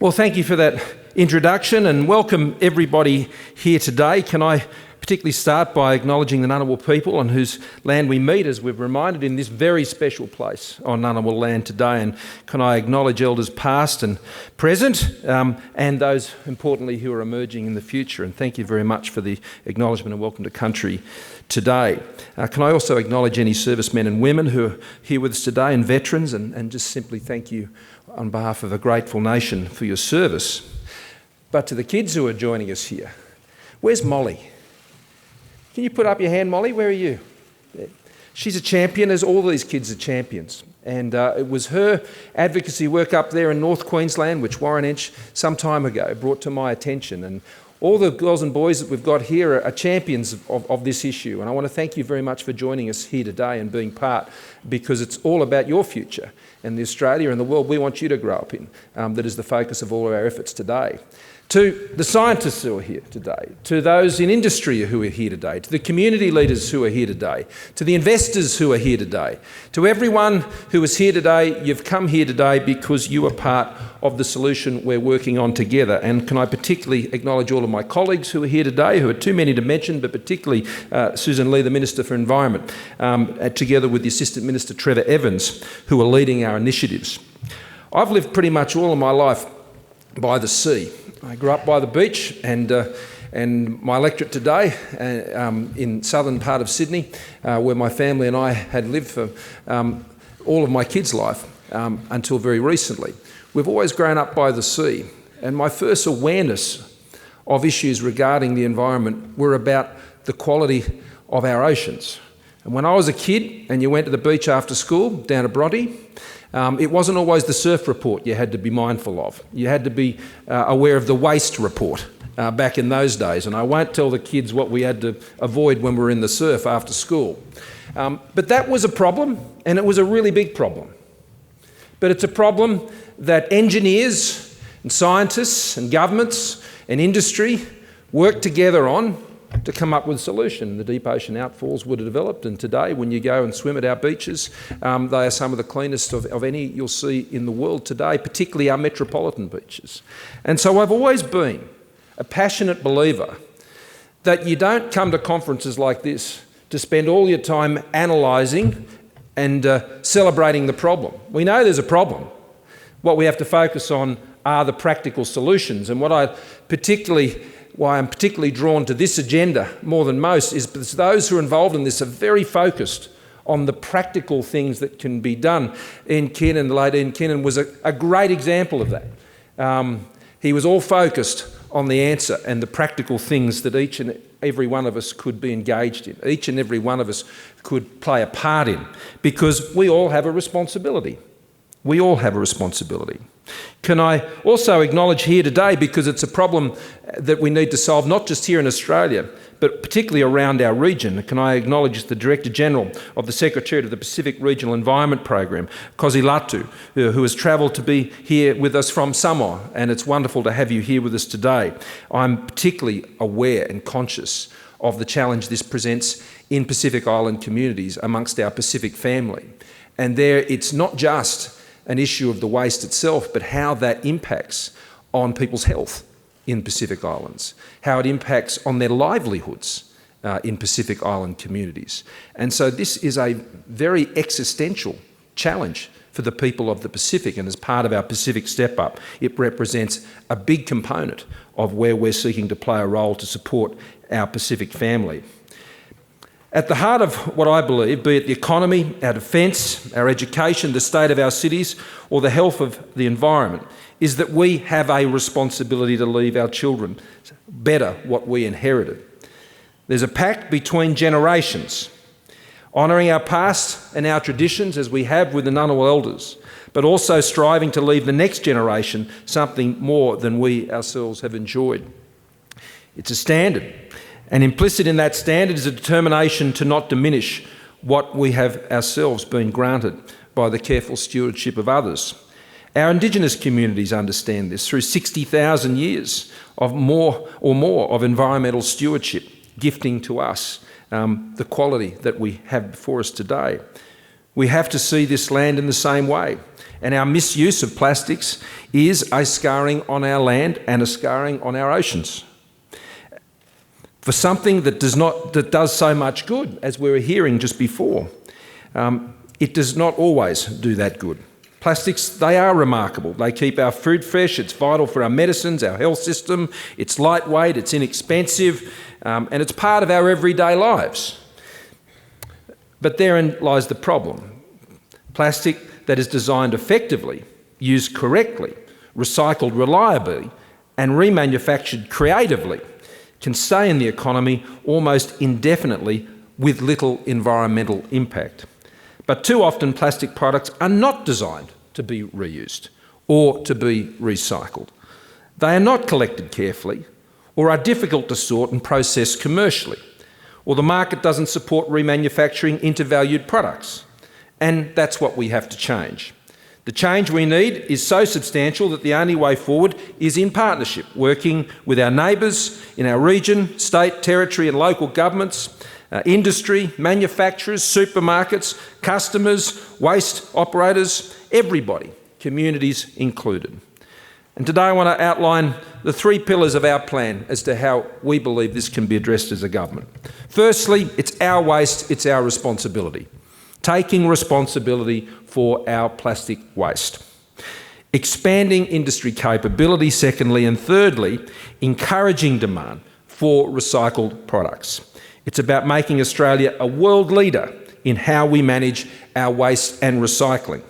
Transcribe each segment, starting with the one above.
Well, thank you for that introduction and welcome everybody here today. Can I particularly start by acknowledging the Ngunnawal people on whose land we meet, as we're reminded in this very special place on Ngunnawal land today. And can I acknowledge elders past and present and those, importantly, who are emerging in the future. And thank you very much for the acknowledgement and welcome to country today. Can I also acknowledge any servicemen and women who are here with us today and veterans and just simply thank you on behalf of a grateful nation for your service. But to the kids who are joining us here, where's Molly? Can you put up your hand, Molly? Where are you? She's a champion, as all these kids are champions. And it was her advocacy work up there in North Queensland, which Warren Inch some time ago brought to my attention. And all the girls and boys that we've got here are champions of this issue. And I want to thank you very much for joining us here today and being part, because it's all about your future and the Australia and the world we want you to grow up in. That is the focus of all of our efforts today. To the scientists who are here today, to those in industry who are here today, to the community leaders who are here today, to the investors who are here today, to everyone who is here today, you've come here today because you are part of the solution we're working on together. And can I particularly acknowledge all of my colleagues who are here today, who are too many to mention, but particularly Susan Lee, the Minister for Environment, together with the Assistant Minister Trevor Evans, who are leading our initiatives. I've lived pretty much all of my life by the sea. I grew up by the beach, and my electorate today in southern part of Sydney, where my family and I had lived for all of my kids' life until very recently. We've always grown up by the sea, and my first awareness of issues regarding the environment were about the quality of our oceans. And when I was a kid and you went to the beach after school down at Bronte, it wasn't always the surf report you had to be mindful of. You had to be aware of the waste report back in those days. And I won't tell the kids what we had to avoid when we were in the surf after school. But that was a problem, and it was a really big problem. But it's a problem that engineers and scientists and governments and industry work together on to come up with a solution. The deep ocean outfalls were developed, and today when you go and swim at our beaches, they are some of the cleanest of any you'll see in the world today, particularly our metropolitan beaches. And so I've always been a passionate believer that you don't come to conferences like this to spend all your time analysing and celebrating the problem. We know there's a problem. What we have to focus on are the practical solutions. And why I'm particularly drawn to this agenda more than most is because those who are involved in this are very focused on the practical things that can be done. The late Ian Kinnan was a great example of that. He was all focused on the answer and the practical things that each and every one of us could be engaged in, each and every one of us could play a part in, because we all have a responsibility. We all have a responsibility. Can I also acknowledge here today, because it's a problem that we need to solve not just here in Australia, but particularly around our region, can I acknowledge the Director General of the Secretariat of the Pacific Regional Environment Program, Kosi Latu, who has travelled to be here with us from Samoa, and it's wonderful to have you here with us today. I'm particularly aware and conscious of the challenge this presents in Pacific Island communities amongst our Pacific family. And there it's not just an issue of the waste itself, but how that impacts on people's health in Pacific Islands, how it impacts on their livelihoods in Pacific Island communities. And so this is a very existential challenge for the people of the Pacific, and as part of our Pacific Step Up, it represents a big component of where we're seeking to play a role to support our Pacific family. At the heart of what I believe, be it the economy, our defence, our education, the state of our cities, or the health of the environment, is that we have a responsibility to leave our children better what we inherited. There's a pact between generations, honouring our past and our traditions as we have with the Ngunnawal elders, but also striving to leave the next generation something more than we ourselves have enjoyed. It's a standard. And implicit in that standard is a determination to not diminish what we have ourselves been granted by the careful stewardship of others. Our Indigenous communities understand this through 60,000 years of more of environmental stewardship, gifting to us the quality that we have before us today. We have to see this land in the same way And our misuse of plastics is a scarring on our land and a scarring on our oceans. For something that does so much good, as we were hearing just before, it does not always do that good. Plastics, they are remarkable. They keep our food fresh. It's vital for our medicines, our health system. It's lightweight, it's inexpensive, and it's part of our everyday lives. But therein lies the problem. Plastic that is designed effectively, used correctly, recycled reliably, and remanufactured creatively can stay in the economy almost indefinitely with little environmental impact. But too often plastic products are not designed to be reused or to be recycled. They are not collected carefully or are difficult to sort and process commercially, or the market doesn't support remanufacturing into valued products. And that's what we have to change. The change we need is so substantial that the only way forward is in partnership, working with our neighbours in our region, state, territory and local governments, industry, manufacturers, supermarkets, customers, waste operators, everybody, communities included. And today I want to outline the 3 pillars of our plan as to how we believe this can be addressed as a government. Firstly, it's our waste, it's our responsibility. Taking responsibility for our plastic waste. Expanding industry capability, secondly, and thirdly, encouraging demand for recycled products. It's about making Australia a world leader in how we manage our waste and recycling.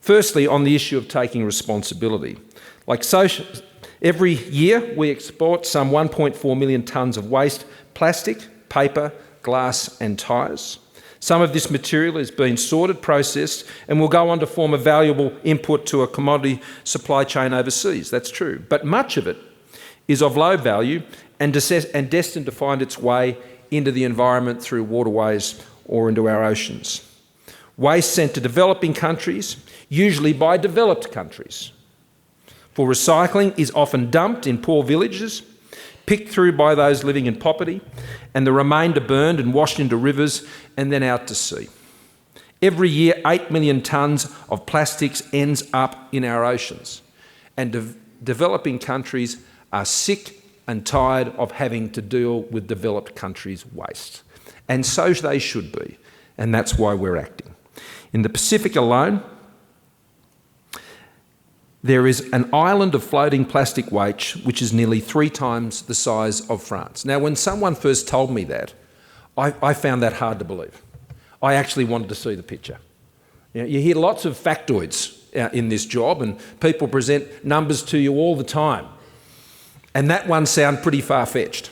Firstly, on the issue of taking responsibility. Every year we export some 1.4 million tonnes of waste, plastic, paper, glass and tyres. Some of this material is being sorted, processed, and will go on to form a valuable input to a commodity supply chain overseas. That's true. But much of it is of low value and destined to find its way into the environment through waterways or into our oceans. Waste sent to developing countries, usually by developed countries, for recycling is often dumped in poor villages, picked through by those living in poverty, and the remainder burned and washed into rivers and then out to sea. Every year, 8 million tonnes of plastics ends up in our oceans, and developing countries are sick and tired of having to deal with developed countries' waste. And so they should be, and that's why we're acting. In the Pacific alone, there is an island of floating plastic waste which is nearly 3 times the size of France. Now, when someone first told me that, I found that hard to believe. I actually wanted to see the picture. You hear lots of factoids in this job, and people present numbers to you all the time. And that one sounds pretty far-fetched.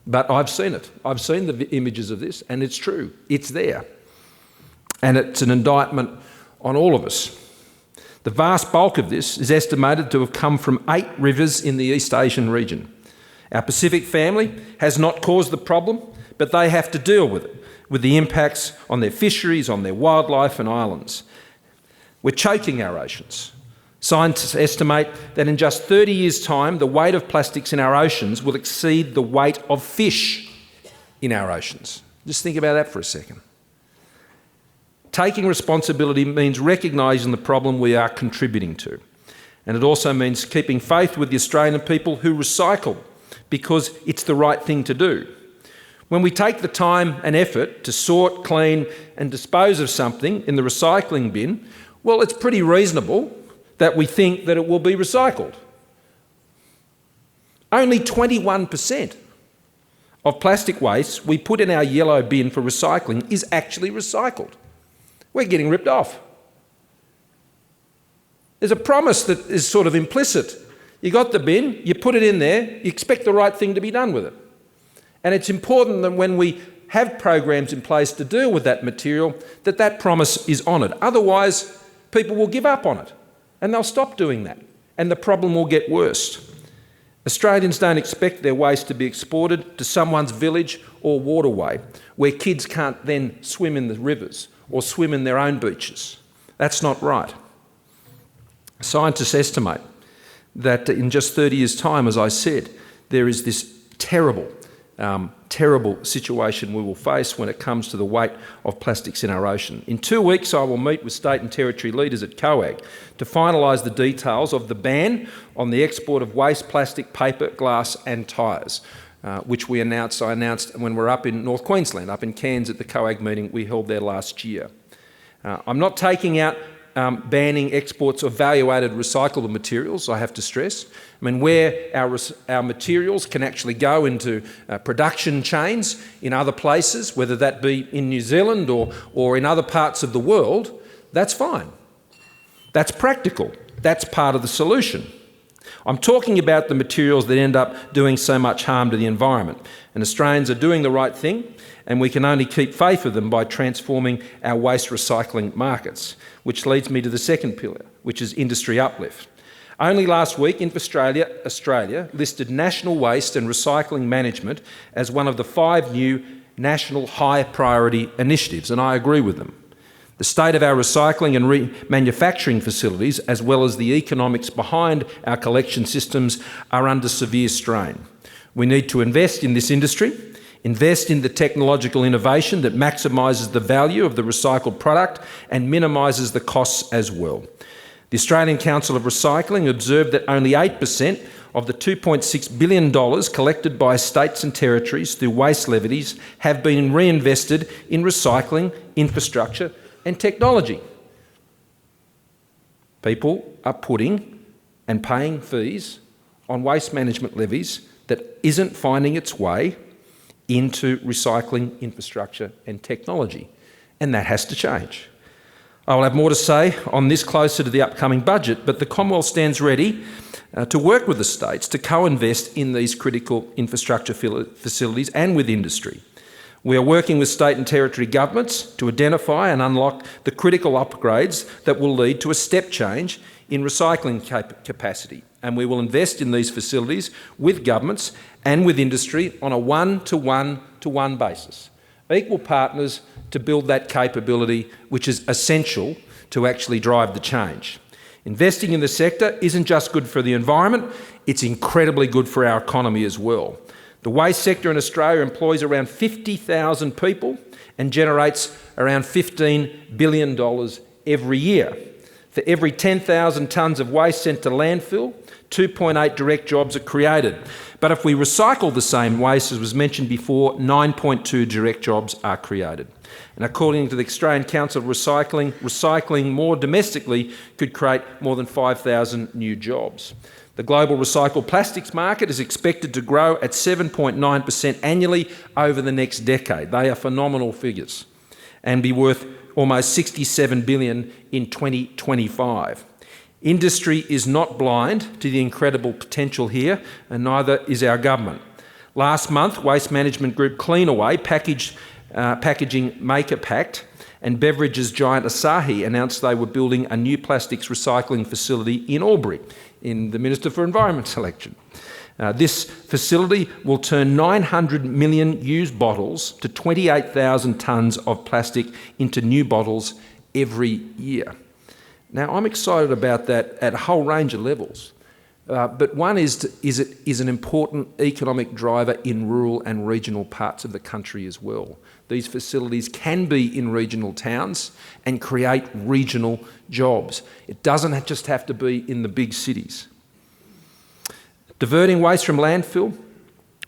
But I've seen it. I've seen the images of this, and it's true. It's there. And it's an indictment on all of us. The vast bulk of this is estimated to have come from 8 rivers in the East Asian region. Our Pacific family has not caused the problem, but they have to deal with it, with the impacts on their fisheries, on their wildlife and islands. We're choking our oceans. Scientists estimate that in just 30 years' time, the weight of plastics in our oceans will exceed the weight of fish in our oceans. Just think about that for a second. Taking responsibility means recognising the problem we are contributing to. And it also means keeping faith with the Australian people who recycle, because it's the right thing to do. When we take the time and effort to sort, clean and dispose of something in the recycling bin, well, it's pretty reasonable that we think that it will be recycled. Only 21% of plastic waste we put in our yellow bin for recycling is actually recycled. We're getting ripped off. There's a promise that is sort of implicit. You got the bin, you put it in there, you expect the right thing to be done with it. And it's important that when we have programs in place to deal with that material, that promise is honoured. Otherwise, people will give up on it and they'll stop doing that, and the problem will get worse. Australians don't expect their waste to be exported to someone's village or waterway where kids can't then swim in the rivers or swim in their own beaches. That's not right. Scientists estimate that in just 30 years' time, as I said, there is this terrible terrible situation we will face when it comes to the weight of plastics in our ocean. In 2 weeks, I will meet with state and territory leaders at COAG to finalise the details of the ban on the export of waste plastic, paper, glass and tyres, which I announced when we were up in North Queensland, up in Cairns at the COAG meeting we held there last year. I'm not taking out banning exports of value-added recyclable materials, I have to stress. I mean, where our materials can actually go into production chains in other places, whether that be in New Zealand or in other parts of the world, that's fine. That's practical. That's part of the solution. I'm talking about the materials that end up doing so much harm to the environment. And Australians are doing the right thing, and we can only keep faith of them by transforming our waste recycling markets, which leads me to the second pillar, which is industry uplift. Only last week, Australia listed national waste and recycling management as one of the 5 new national high priority initiatives, and I agree with them. The state of our recycling and remanufacturing facilities, as well as the economics behind our collection systems, are under severe strain. We need to invest in this industry, invest in the technological innovation that maximises the value of the recycled product and minimises the costs as well. The Australian Council of Recycling observed that only 8% of the $2.6 billion collected by states and territories through waste levies have been reinvested in recycling, infrastructure and technology. People are putting and paying fees on waste management levies that isn't finding its way into recycling, infrastructure and technology, and that has to change. I will have more to say on this closer to the upcoming budget, but the Commonwealth stands ready to work with the states to co-invest in these critical infrastructure facilities and with industry. We are working with state and territory governments to identify and unlock the critical upgrades that will lead to a step change in recycling capacity, and we will invest in these facilities with governments and with industry on a one-to-one basis. Equal partners to build that capability, which is essential to actually drive the change. Investing in the sector isn't just good for the environment, it's incredibly good for our economy as well. The waste sector in Australia employs around 50,000 people and generates around $15 billion every year. For every 10,000 tonnes of waste sent to landfill, 2.8 direct jobs are created. But if we recycle the same waste, as was mentioned before, 9.2 direct jobs are created. And according to the Australian Council of Recycling, recycling more domestically could create more than 5,000 new jobs. The global recycled plastics market is expected to grow at 7.9% annually over the next decade. They are phenomenal figures, and be worth almost $67 billion in 2025. Industry is not blind to the incredible potential here, and neither is our government. Last month, waste management group Cleanaway, packaging maker Pact, and beverages giant Asahi announced they were building a new plastics recycling facility in Albury, in the Minister for Environment's election. This facility will turn 900 million used bottles to 28,000 tonnes of plastic into new bottles every year. Now, I'm excited about that at a whole range of levels, but one is an important economic driver in rural and regional parts of the country as well. These facilities can be in regional towns and create regional jobs. It doesn't just have to be in the big cities. Diverting waste from landfill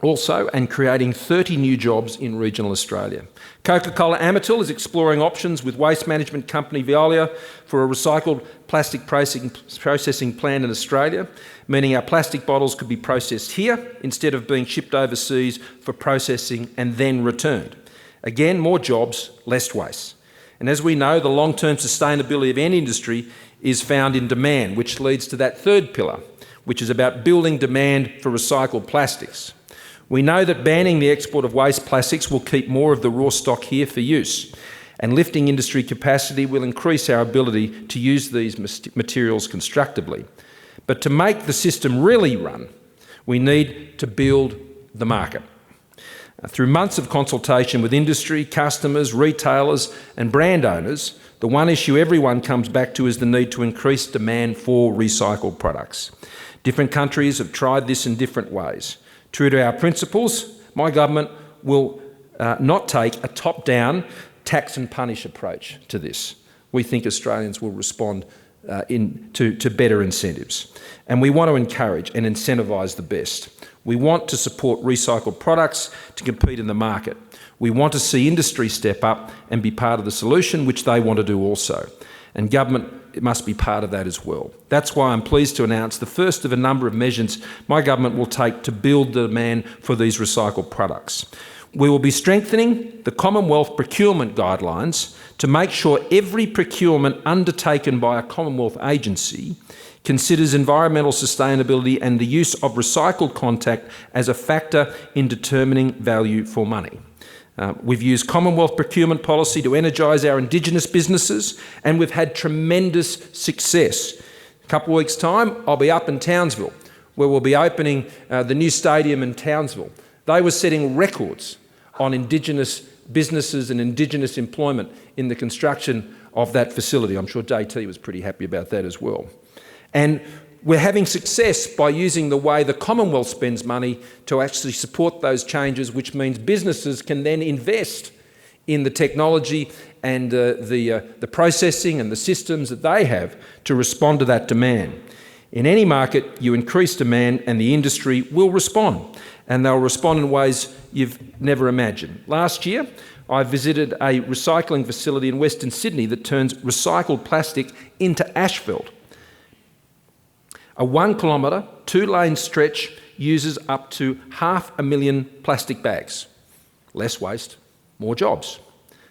also, and creating 30 new jobs in regional Australia. Coca-Cola Amatil is exploring options with waste management company Veolia for a recycled plastic processing plant in Australia, meaning our plastic bottles could be processed here instead of being shipped overseas for processing and then returned. Again, more jobs, less waste. And as we know, the long-term sustainability of any industry is found in demand, which leads to that third pillar, which is about building demand for recycled plastics. We know that banning the export of waste plastics will keep more of the raw stock here for use, and lifting industry capacity will increase our ability to use these materials constructively. But to make the system really run, we need to build the market. Through months of consultation with industry, customers, retailers and brand owners, the one issue everyone comes back to is the need to increase demand for recycled products. Different countries have tried this in different ways. True to our principles, my government will not take a top-down tax and punish approach to this. We think Australians will respond to better incentives. And we want to encourage and incentivise the best. We want to support recycled products to compete in the market. We want to see industry step up and be part of the solution, which they want to do also. And government must be part of that as well. That's why I'm pleased to announce the first of a number of measures my government will take to build the demand for these recycled products. We will be strengthening the Commonwealth procurement guidelines to make sure every procurement undertaken by a Commonwealth agency considers environmental sustainability and the use of recycled content as a factor in determining value for money. We've used Commonwealth procurement policy to energise our Indigenous businesses, and we've had tremendous success. A couple of weeks' time, I'll be up in Townsville, where we'll be opening the new stadium in Townsville. They were setting records on Indigenous businesses and Indigenous employment in the construction of that facility. I'm sure JT was pretty happy about that as well. And we're having success by using the way the Commonwealth spends money to actually support those changes, which means businesses can then invest in the technology and the processing and the systems that they have to respond to that demand. In any market, you increase demand and the industry will respond, and they'll respond in ways you've never imagined. Last year, I visited a recycling facility in Western Sydney that turns recycled plastic into asphalt. A 1 kilometre, 2-lane stretch uses up to 500,000 plastic bags. Less waste, more jobs.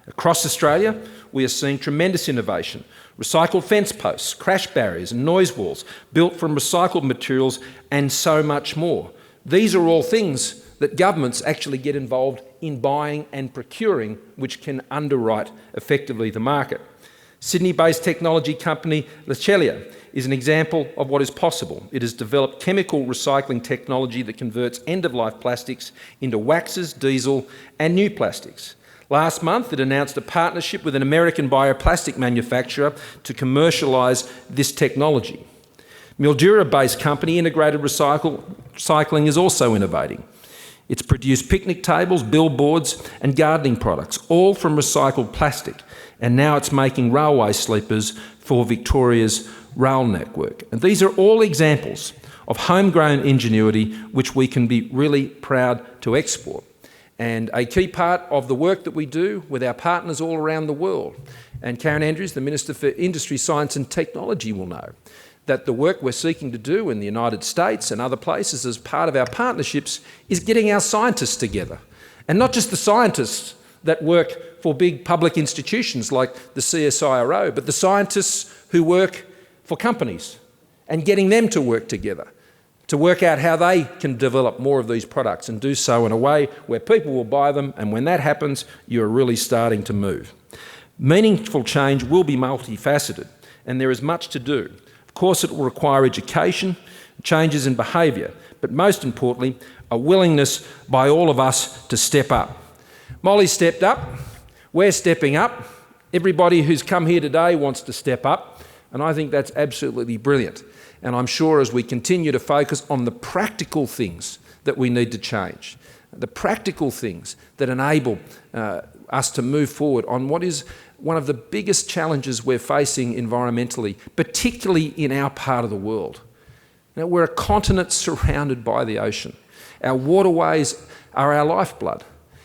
Across Australia, we are seeing tremendous innovation. Recycled fence posts, crash barriers and noise walls built from recycled materials and so much more. These are all things that governments actually get involved in buying and procuring, which can underwrite effectively the market. Sydney-based technology company L'Atelier is an example of what is possible. It has developed chemical recycling technology that converts end-of-life plastics into waxes, diesel and new plastics. Last month, it announced a partnership with an American bioplastic manufacturer to commercialise this technology. Mildura-based company Integrated Recycling is also innovating. It's produced picnic tables, billboards and gardening products, all from recycled plastic. And now it's making railway sleepers for Victoria's rail network. And these are all examples of homegrown ingenuity which we can be really proud to export. And a key part of the work that we do with our partners all around the world, and Karen Andrews, the Minister for Industry, Science and Technology, will know that the work we're seeking to do in the United States and other places as part of our partnerships is getting our scientists together. And not just the scientists that work for big public institutions like the CSIRO, but the scientists who work for companies and getting them to work together to work out how they can develop more of these products and do so in a way where people will buy them, and when that happens, you're really starting to move. Meaningful change will be multifaceted, and there is much to do. Of course, it will require education, changes in behaviour, but most importantly, a willingness by all of us to step up. Molly stepped up, we're stepping up, everybody who's come here today wants to step up, and I think that's absolutely brilliant. And I'm sure as we continue to focus on the practical things that we need to change, the practical things that enable us to move forward on what is one of the biggest challenges we're facing environmentally, particularly in our part of the world. Now, we're a continent surrounded by the ocean. Our waterways are our lifeblood.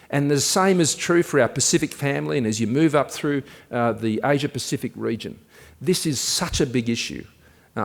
And the same is true for our Pacific family, and as you move up through the Asia-Pacific region. This is such a big issue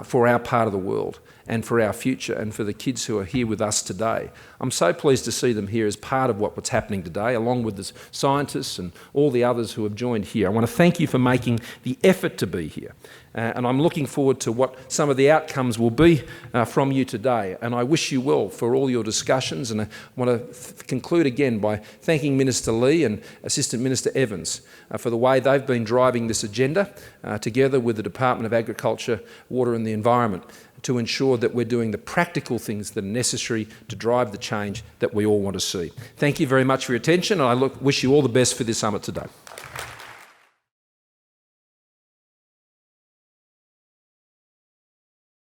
for our part of the world and for our future and for the kids who are here with us today. I'm so pleased to see them here as part of what's happening today, along with the scientists and all the others who have joined here. I want to thank you for making the effort to be here. And I'm looking forward to what some of the outcomes will be from you today. And I wish you well for all your discussions. And I want to conclude again by thanking Minister Lee and Assistant Minister Evans for the way they've been driving this agenda together with the Department of Agriculture, Water and the Environment to ensure that we're doing the practical things that are necessary to drive the change that we all want to see. Thank you very much for your attention, and I wish you all the best for this summit today.